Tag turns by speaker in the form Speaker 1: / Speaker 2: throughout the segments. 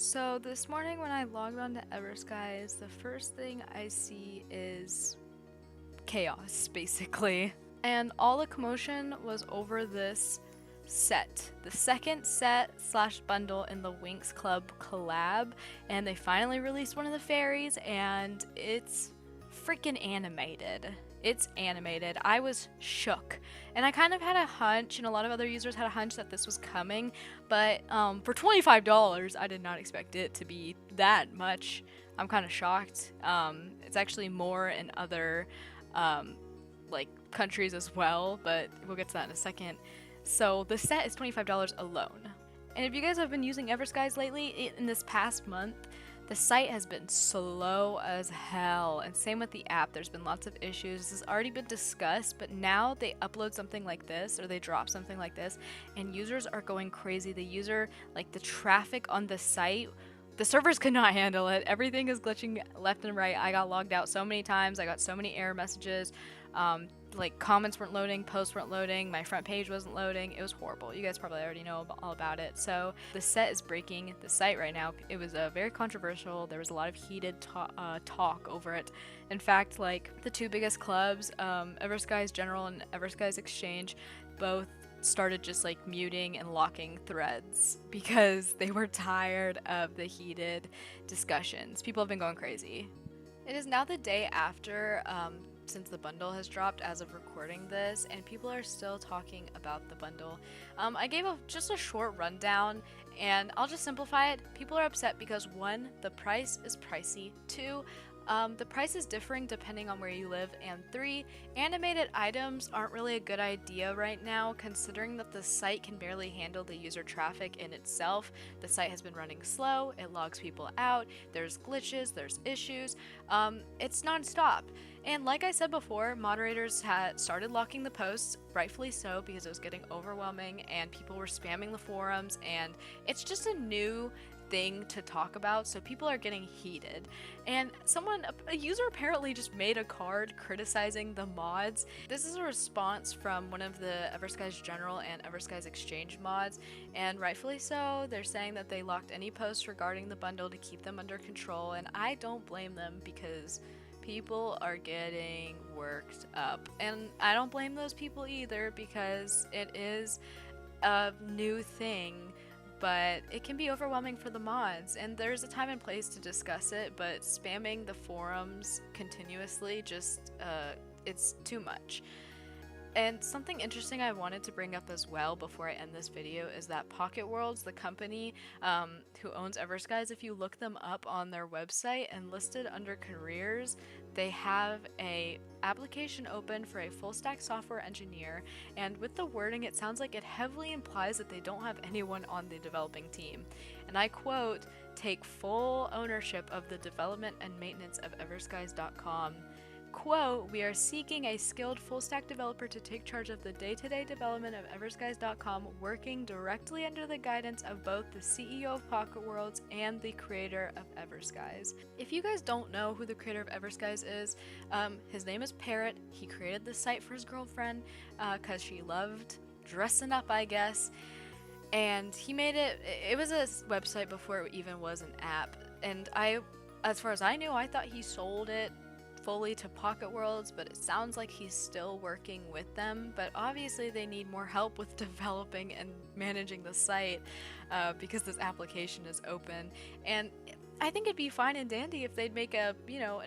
Speaker 1: So this morning when I logged on to everskies, the first thing I see is chaos, basically. And all the commotion was over this set, the second set slash bundle in the Winx Club collab, and they finally released one of the fairies, and it's freaking animated. It's animated. I was shook. And I kind of had a hunch, and a lot of other users had a hunch that this was coming, but for $25, I did not expect it to be that much. I'm kind of shocked. It's actually more in other like countries as well, but we'll get to that in a second. So the set is $25 alone. And if you guys have been using everskies lately, in this past month, the site has been slow as hell, and same with the app. There's been lots of issues. This has already been discussed, but now they upload something like this, or they drop something like this, and users are going crazy. The traffic on the site, the servers could not handle it. Everything is glitching left and right. I got logged out so many times. I got so many error messages. Like comments weren't loading, posts weren't loading, my front page wasn't loading. It was horrible. You guys probably already know all about it. So the set is breaking the site right now. It was very controversial. There was a lot of heated talk over it. In fact, like the two biggest clubs, everskies General and everskies Exchange, both started just like muting and locking threads because they were tired of the heated discussions. People have been going crazy. It is now the day after since the bundle has dropped as of recording this, and people are still talking about the bundle. I gave just a short rundown, and I'll just simplify it. People are upset because 1, the price is pricey, 2, the price is differing depending on where you live, and 3, animated items aren't really a good idea right now considering that the site can barely handle the user traffic in itself. The site has been running slow, it logs people out, there's glitches, there's issues, it's non-stop. And like I said before, moderators had started locking the posts, rightfully so, because it was getting overwhelming and people were spamming the forums, and it's just a new thing to talk about, so people are getting heated. And a user apparently just made a card criticizing the mods. This is a response from one of the everskies General and everskies Exchange mods, and rightfully so. They're saying that they locked any posts regarding the bundle to keep them under control, and I don't blame them because people are getting worked up. And I don't blame those people either because it is a new thing, but it can be overwhelming for the mods, and there's a time and place to discuss it, but spamming the forums continuously it's too much. And something interesting I wanted to bring up as well before I end this video is that Pocket Worlds, the company who owns everskies, if you look them up on their website and listed under careers, they have a application open for a full stack software engineer, and with the wording it sounds like it heavily implies that they don't have anyone on the developing team. And I quote, "Take full ownership of the development and maintenance of everskies.com. Quote, we are seeking a skilled full-stack developer to take charge of the day-to-day development of everskies.com, working directly under the guidance of both the CEO of Pocket Worlds and the creator of everskies." If you guys don't know who the creator of everskies is, his name is Parrot. He created the site for his girlfriend because she loved dressing up, I guess. And he made it was a website before it even was an app. And as far as I knew, I thought he sold it fully to Pocket Worlds, but it sounds like he's still working with them. But obviously they need more help with developing and managing the site because this application is open. And I think it'd be fine and dandy if they'd make an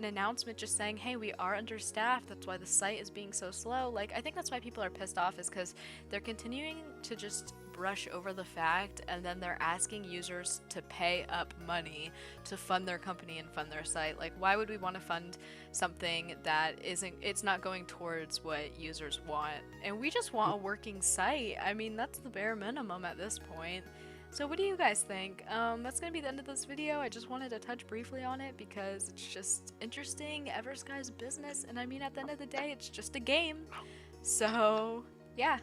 Speaker 1: announcement just saying, hey, we are understaffed, that's why the site is being so slow. Like, I think that's why people are pissed off, is because they're continuing to just brush over the fact, and then they're asking users to pay up money to fund their company and fund their site. Like, why would we want to fund something that it's not going towards what users want? And we just want a working site. I mean, that's the bare minimum at this point. So what do you guys think? That's gonna be the end of this video. I just wanted to touch briefly on it because it's just interesting, everskies business, and I mean, at the end of the day, it's just a game. So yeah.